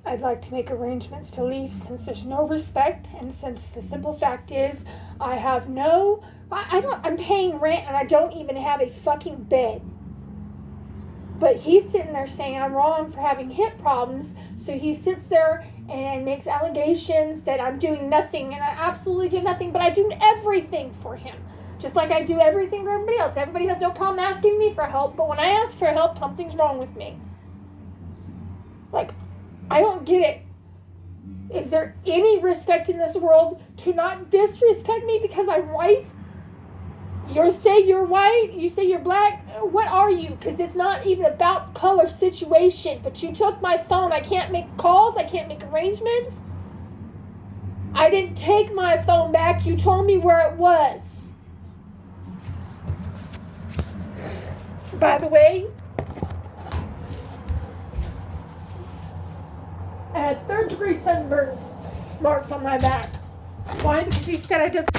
I'd like to make arrangements to leave since there's no respect, and since the simple fact is I'm paying rent and I don't even have a fucking bed. But he's sitting there saying I'm wrong for having hip problems, so he sits there and makes allegations that I'm doing nothing, and I absolutely do nothing, but I do everything for him. Just like I do everything for everybody else. Everybody has no problem asking me for help, but when I ask for help, something's wrong with me. Like, I don't get it. Is there any respect in this world to not disrespect me because I'm white? You say you're white, you say you're black, what are you? Because it's not even about color situation, but you took my phone. I can't make calls, I can't make arrangements. I didn't take my phone back, you told me where it was. By the way, I had third-degree sunburns marks on my back. Why? Because he said I didn't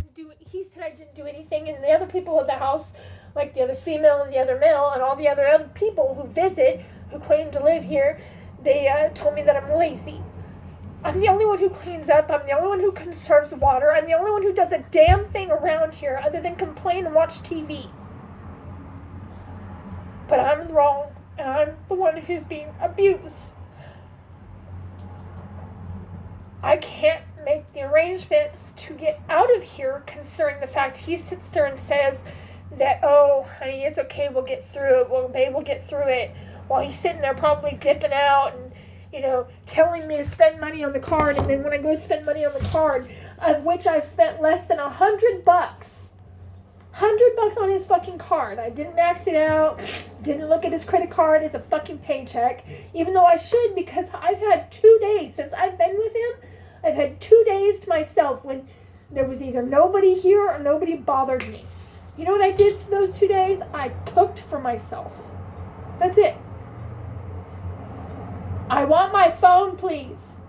do anything, and the other people of the house, like the other female and the other male, and all the other people who visit, who claim to live here, they told me that I'm lazy. I'm the only one who cleans up. I'm the only one who conserves water. I'm the only one who does a damn thing around here other than complain and watch TV. But I'm wrong, and I'm the one who's being abused. I can't make the arrangements to get out of here, considering the fact he sits there and says that, oh, honey, it's okay, we'll get through it. Well, babe, we'll get through it. While he's sitting there probably dipping out and, telling me to spend money on the card. And then when I go spend money on the card, of which I've spent less than $100, $100 on his fucking card. I didn't max it out, didn't look at his credit card as a fucking paycheck, even though I should, because I've had 2 days since I've been with him. I've had 2 days to myself when there was either nobody here or nobody bothered me. You know what I did for those 2 days? I cooked for myself. That's it. I want my phone, please.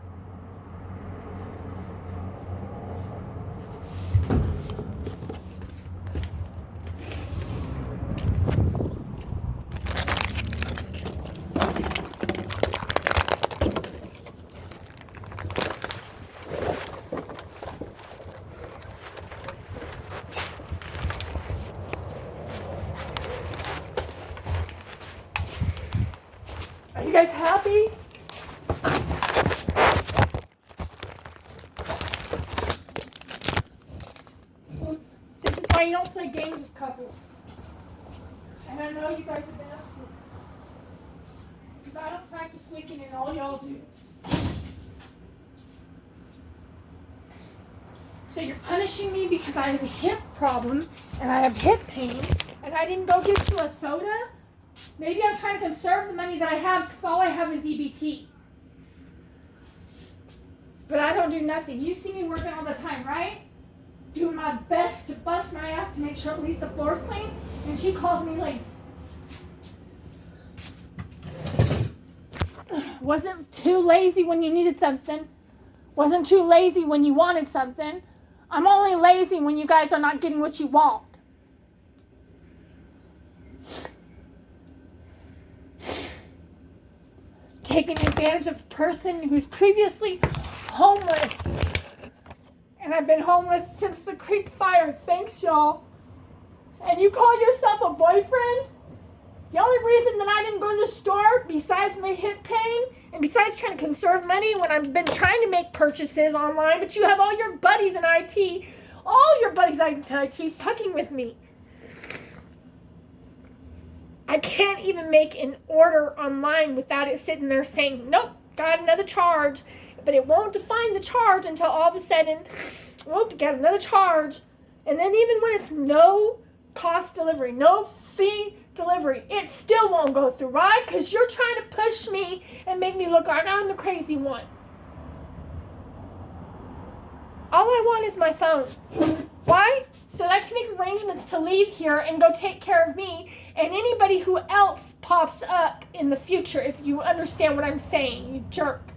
Are you guys happy? This is why you don't play games with couples. And I know you guys have been up to it. Because I don't practice Wiccan and all y'all do. So you're punishing me because I have a hip problem and I have hip pain and I didn't go get you a soda? Maybe I'm trying to conserve the money that I have since all I have is EBT. But I don't do nothing. You see me working all the time, right? Doing my best to bust my ass to make sure at least the floor's clean, and she calls me lazy. Wasn't too lazy when you needed something. Wasn't too lazy when you wanted something. I'm only lazy when you guys are not getting what you want. Taking advantage of a person who's previously homeless. And I've been homeless since the Creek Fire. Thanks, y'all. And you call yourself a boyfriend? The only reason that I didn't go to the store, besides my hip pain, and besides trying to conserve money when I've been trying to make purchases online, but you have all your buddies in IT, fucking with me. I can't even make an order online without it sitting there saying, nope, got another charge. But it won't define the charge until all of a sudden, whoop, got another charge. And then even when it's no cost delivery, no fee delivery, it still won't go through, right? Because you're trying to push me and make me look like I'm the crazy one. All I want is my phone. Why? So that I can make arrangements to leave here and go take care of me and anybody who else pops up in the future, if you understand what I'm saying, you jerk.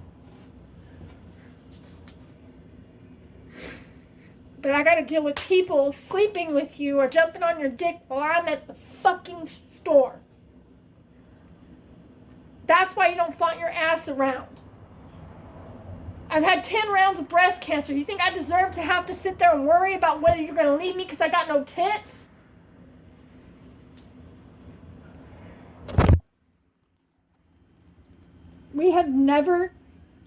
But I gotta deal with people sleeping with you or jumping on your dick while I'm at the fucking store. That's why you don't flaunt your ass around. I've had 10 rounds of breast cancer. You think I deserve to have to sit there and worry about whether you're going to leave me because I got no tits? We have never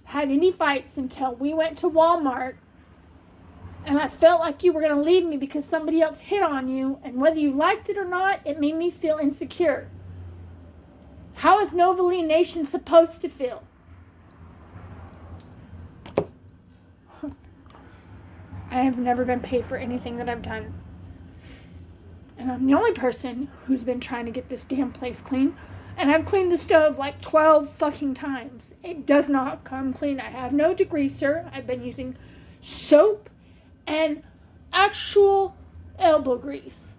had any fights until we went to Walmart and I felt like you were going to leave me because somebody else hit on you, and whether you liked it or not, it made me feel insecure. How is Novaline Nation supposed to feel? I have never been paid for anything that I've done. And I'm the only person who's been trying to get this damn place clean. And I've cleaned the stove like 12 fucking times. It does not come clean. I have no degreaser. I've been using soap and actual elbow grease.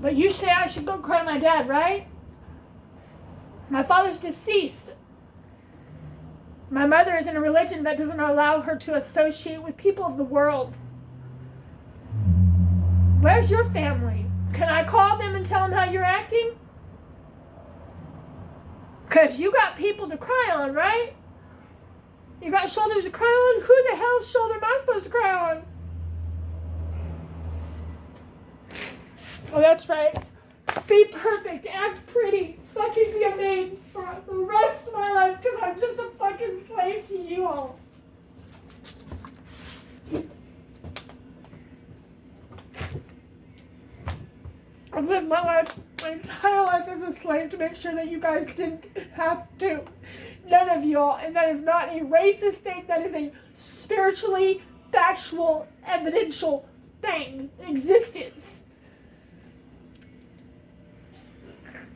But you say I should go cry my dad, right? My father's deceased. My mother is in a religion that doesn't allow her to associate with people of the world. Where's your family? Can I call them and tell them how you're acting? Because you got people to cry on, right? You got shoulders to cry on? Who the hell's shoulder am I supposed to cry on? Oh, that's right. Be perfect. Act pretty. Fucking be a maid for the rest of my life because I'm just a fucking slave to you all. I've lived my entire life as a slave to make sure that you guys didn't have to. None of y'all. And that is not a racist thing. That is a spiritually factual, evidential thing. Existence.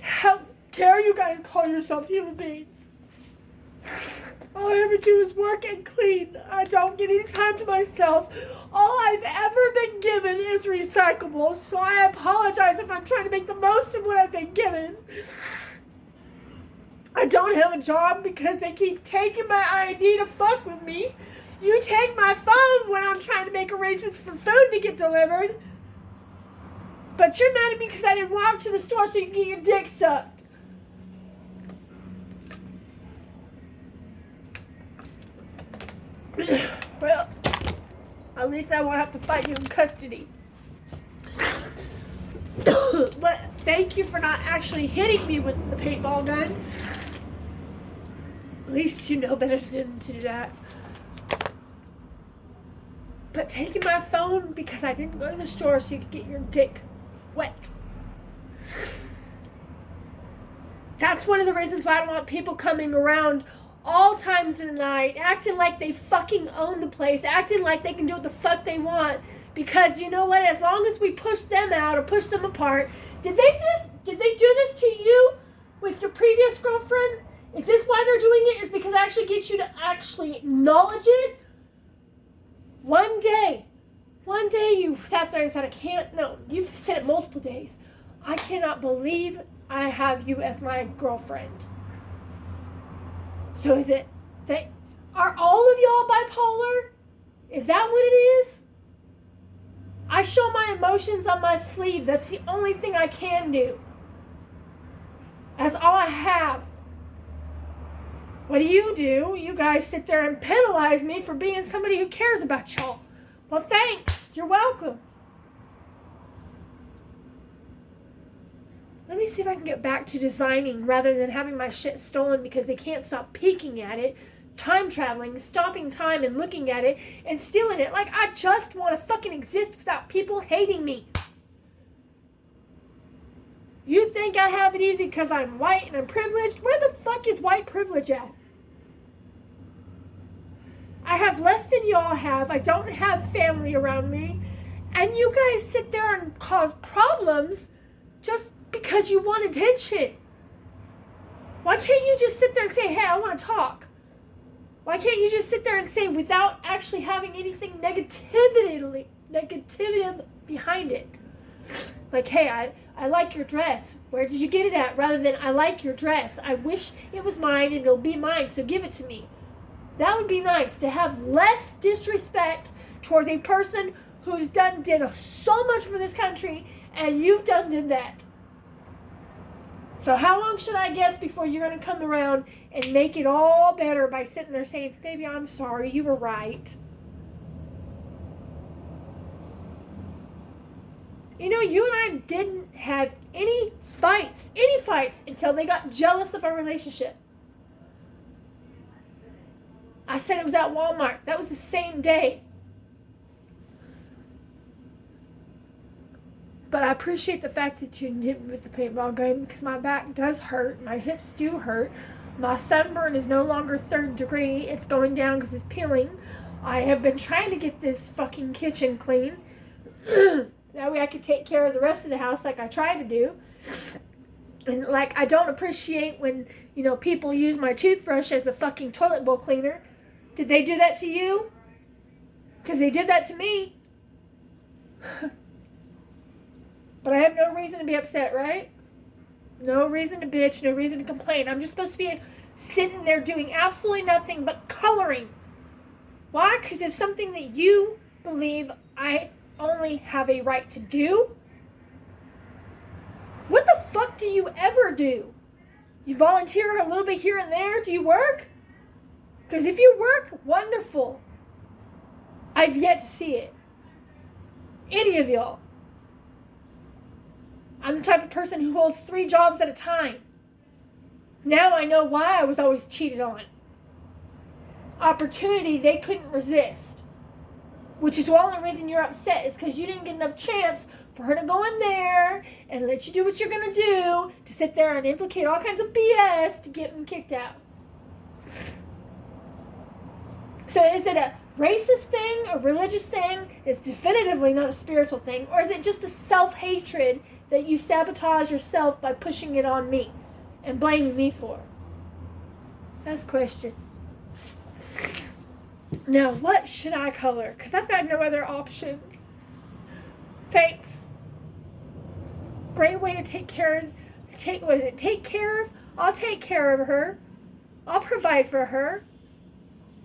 How dare you guys call yourself human beings? All I ever do is work and clean. I don't get any time to myself. All I've ever been given is recyclables, so I apologize if I'm trying to make the most of what I've been given. I don't have a job because they keep taking my ID to fuck with me. You take my phone when I'm trying to make arrangements for food to get delivered. But you're mad at me because I didn't walk to the store so you can get your dick sucked. Well, at least I won't have to fight you in custody. But thank you for not actually hitting me with the paintball gun. At least you know better than to do that. But taking my phone because I didn't go to the store so you could get your dick wet. That's one of the reasons why I don't want people coming around all times of the night, acting like they fucking own the place, acting like they can do what the fuck they want. Because you know what? As long as we push them out or push them apart, did they do this to you with your previous girlfriend? Is this why they're doing it? Is because I actually get you to actually acknowledge it? One day you sat there and said, you've said it multiple days. I cannot believe I have you as my girlfriend. So is it that, are all of y'all bipolar? Is that what it is? I show my emotions on my sleeve. That's the only thing I can do. That's all I have. What do? You guys sit there and penalize me for being somebody who cares about y'all. Well, thanks. You're welcome. Let me see if I can get back to designing rather than having my shit stolen because they can't stop peeking at it, time traveling, stopping time and looking at it and stealing it. Like, I just want to fucking exist without people hating me. You think I have it easy because I'm white and I'm privileged? Where the fuck is white privilege at? I have less than y'all have. I don't have family around me. And you guys sit there and cause problems just because you want attention. Why can't you just sit there and say, hey, I want to talk? Why can't you just sit there and say without actually having anything negative behind it? Like, hey, I like your dress. Where did you get it at? Rather than, I like your dress. I wish it was mine and it'll be mine, so give it to me. That would be nice, to have less disrespect towards a person who's did so much for this country and you've did that. So how long should I guess before you're going to come around and make it all better by sitting there saying, baby, I'm sorry, you were right. You know, you and I didn't have any fights until they got jealous of our relationship. I said it was at Walmart. That was the same day. But I appreciate the fact that you hit me with the paintball gun because my back does hurt. My hips do hurt. My sunburn is no longer 3rd degree. It's going down because it's peeling. I have been trying to get this fucking kitchen clean. That way I can take care of the rest of the house like I try to do. And like, I don't appreciate when, you know, people use my toothbrush as a fucking toilet bowl cleaner. Did they do that to you? Because they did that to me. But I have no reason to be upset, right? No reason to bitch, no reason to complain. I'm just supposed to be sitting there doing absolutely nothing but coloring. Why? Because it's something that you believe I only have a right to do. What the fuck do you ever do? You volunteer a little bit here and there? Do you work? Because if you work, wonderful. I've yet to see it. Any of y'all. I'm the type of person who holds 3 jobs at a time. Now I know why I was always cheated on. Opportunity they couldn't resist. Which is the only reason you're upset is because you didn't get enough chance for her to go in there and let you do what you're going to do, to sit there and implicate all kinds of BS to get them kicked out. So is it a racist thing, a religious thing? It's definitively not a spiritual thing. Or is it just a self-hatred that you sabotage yourself by pushing it on me and blaming me for? That's the question. Now, what should I color? Because I've got no other options. Thanks. Great way to take care of, take care of? I'll take care of her. I'll provide for her.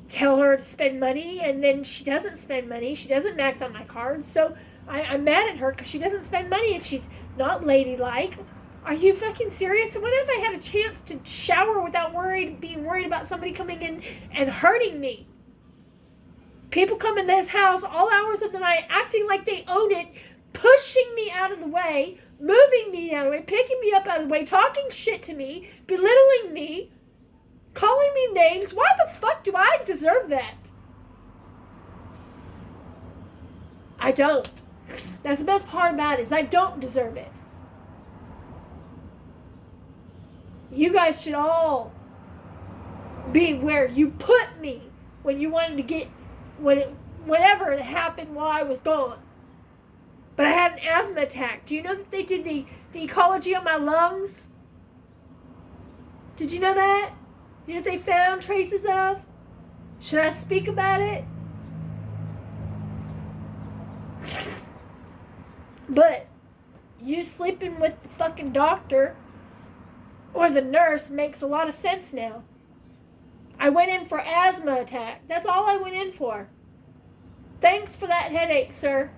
Tell her to spend money, and then she doesn't spend money. She doesn't max out my cards, so I'm mad at her because she doesn't spend money and she's not ladylike. Are you fucking serious? What if I had a chance to shower without being worried about somebody coming in and hurting me? People come in this house all hours of the night acting like they own it, pushing me out of the way, moving me out of the way, picking me up out of the way, talking shit to me, belittling me, calling me names. Why the fuck do I deserve that? I don't. That's the best part about it, is I don't deserve it. You guys should all be where you put me when you wanted to get whatever happened while I was gone. But I had an asthma attack. Do you know that they did the ecology on my lungs? Did you know that? You know what they found traces of? Should I speak about it? But you sleeping with the fucking doctor or the nurse makes a lot of sense now. I went in for asthma attack. That's all I went in for. Thanks for that headache, sir.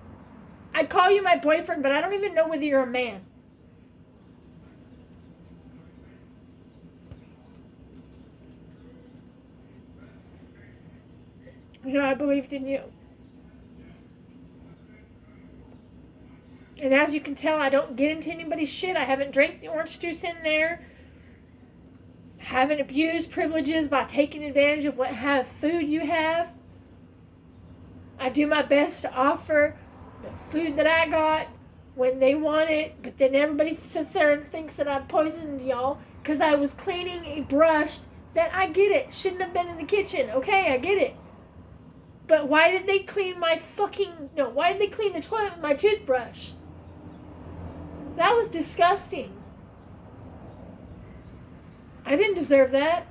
I'd call you my boyfriend, but I don't even know whether you're a man. You know, I believed in you. And as you can tell, I don't get into anybody's shit. I haven't drank the orange juice in there. Haven't abused privileges by taking advantage of what have food you have. I do my best to offer the food that I got when they want it, but then everybody sits there and thinks that I poisoned y'all because I was cleaning a brush that, I get it, shouldn't have been in the kitchen. Okay, I get it. But why did they clean why did they clean the toilet with my toothbrush? That was disgusting. I didn't deserve that.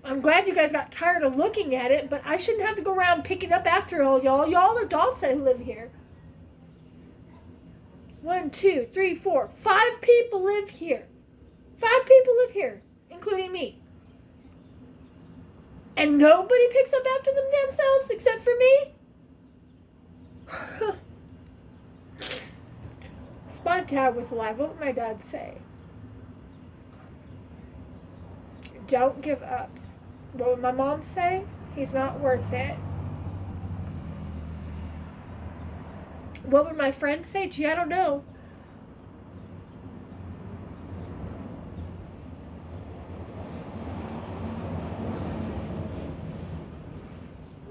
I'm glad you guys got tired of looking at it, but I shouldn't have to go around picking up after all y'all. Y'all are adults that live here. 1, 2, 3, 4, 5 people live here. 5 people live here, including me. And nobody picks up after them themselves except for me? If my dad was alive, what would my dad say? Don't give up. What would my mom say? He's not worth it. What would my friend say? Gee, I don't know.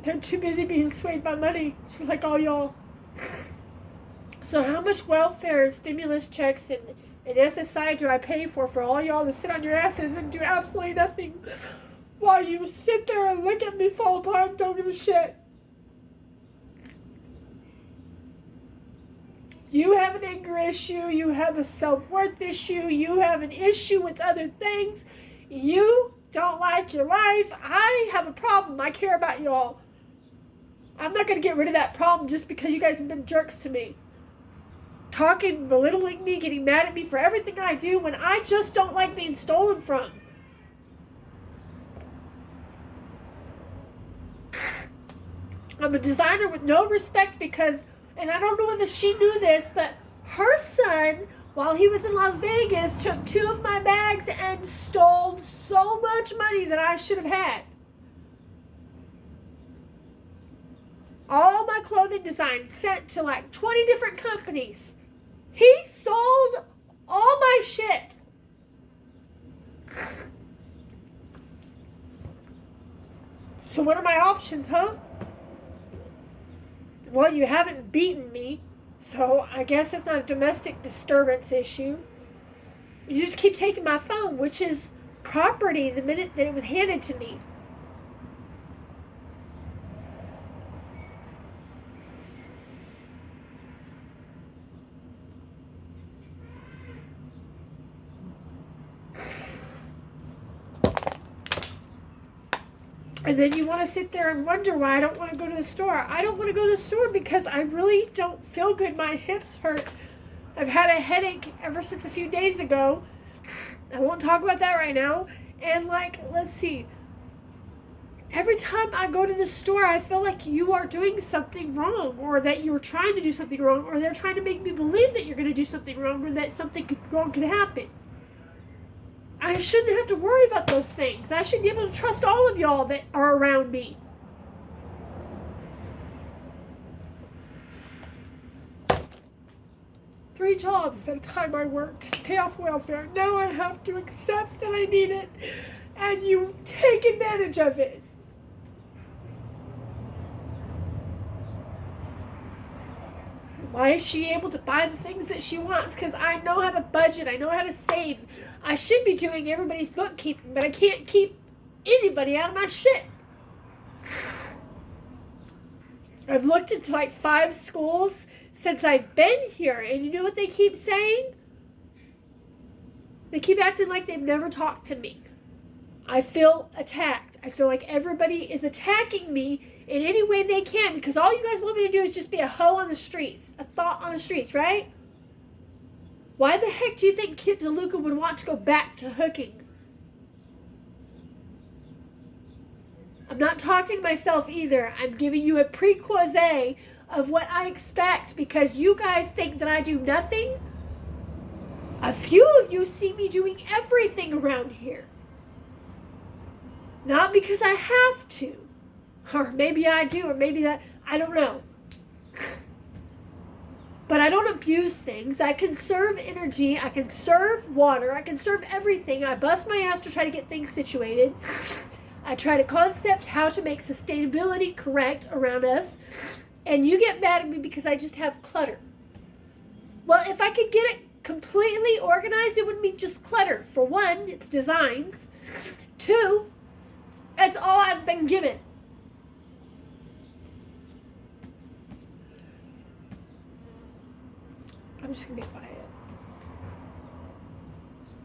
They're too busy being swayed by money. She's like, all y'all. So how much welfare and stimulus checks and SSI do I pay for all y'all to sit on your asses and do absolutely nothing while you sit there and look at me fall apart and don't give a shit? You have an anger issue, you have a self-worth issue, you have an issue with other things, you don't like your life. I have a problem. I care about y'all. I'm not going to get rid of that problem just because you guys have been jerks to me. Talking, belittling me, getting mad at me for everything I do when I just don't like being stolen from. I'm a designer with no respect because, and I don't know whether she knew this, but her son, while he was in Las Vegas, took 2 of my bags and stole so much money that I should have had. All my clothing designs sent to like 20 different companies. He sold all my shit. So what are my options, huh? Well, you haven't beaten me, so I guess it's not a domestic disturbance issue. You just keep taking my phone, which is property the minute that it was handed to me. And then you want to sit there and wonder why I don't want to go to the store. I don't want to go to the store because I really don't feel good. My hips hurt. I've had a headache ever since a few days ago. I won't talk about that right now. And let's see. Every time I go to the store, I feel like you are doing something wrong, or that you're trying to do something wrong, or they're trying to make me believe that you're going to do something wrong, or that something wrong could happen. I shouldn't have to worry about those things. I should be able to trust all of y'all that are around me. Three jobs at a time I worked to stay off welfare. Now I have to accept that I need it, and you take advantage of it. Why is she able to buy the things that she wants? Because I know how to budget. I know how to save. I should be doing everybody's bookkeeping, but I can't keep anybody out of my shit. I've looked into 5 schools since I've been here, and you know what they keep saying? They keep acting like they've never talked to me. I feel attacked. I feel like everybody is attacking me in any way they can, because all you guys want me to do is just be a hoe on the streets, a thought on the streets, right? Why the heck do you think Kit DeLuca would want to go back to hooking? I'm not talking to myself either. I'm giving you a prequise of what I expect, because you guys think that I do nothing. A few of you see me doing everything around here. Not because I have to. Or maybe I do, or maybe that, I don't know. But I don't abuse things. I conserve energy. I conserve water. I conserve everything. I bust my ass to try to get things situated. I try to concept how to make sustainability correct around us. And you get mad at me because I just have clutter. Well, if I could get it completely organized, it wouldn't be just clutter. For one, it's designs. 2, that's all I've been given. I'm just going to be quiet.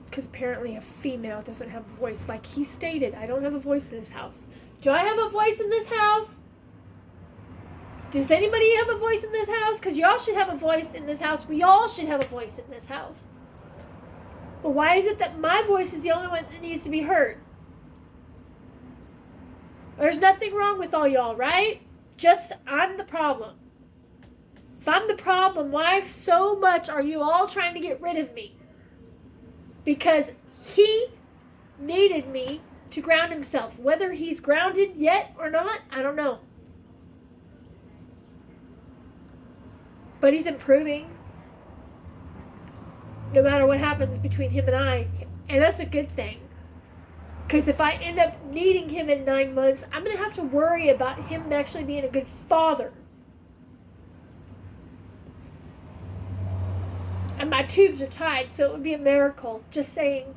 Because apparently a female doesn't have a voice. Like he stated, I don't have a voice in this house. Do I have a voice in this house? Does anybody have a voice in this house? Because y'all should have a voice in this house. We all should have a voice in this house. But why is it that my voice is the only one that needs to be heard? There's nothing wrong with all y'all, right? Just I'm the problem. If I'm the problem, why so much are you all trying to get rid of me? Because he needed me to ground himself. Whether he's grounded yet or not, I don't know. But he's improving. No matter what happens between him and I. And that's a good thing. Because if I end up needing him in 9 months, I'm going to have to worry about him actually being a good father. And my tubes are tied, so it would be a miracle. Just saying.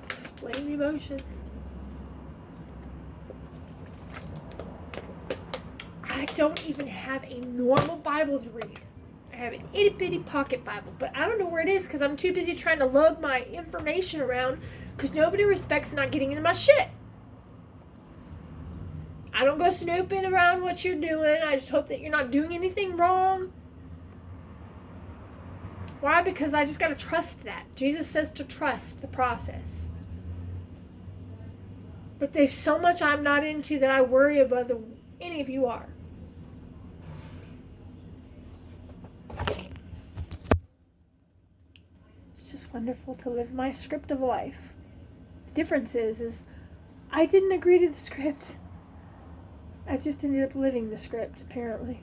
Explain the emotions. I don't even have a normal Bible to read. I have an itty bitty pocket Bible, but I don't know where it is because I'm too busy trying to lug my information around because nobody respects not getting into my shit. I don't go snooping around what you're doing. I just hope that you're not doing anything wrong. Why? Because I just got to trust that. Jesus says to trust the process. But there's so much I'm not into that I worry about whether any of you are. It's just wonderful to live my script of life. The difference is I didn't agree to the script. I just ended up living the script, apparently.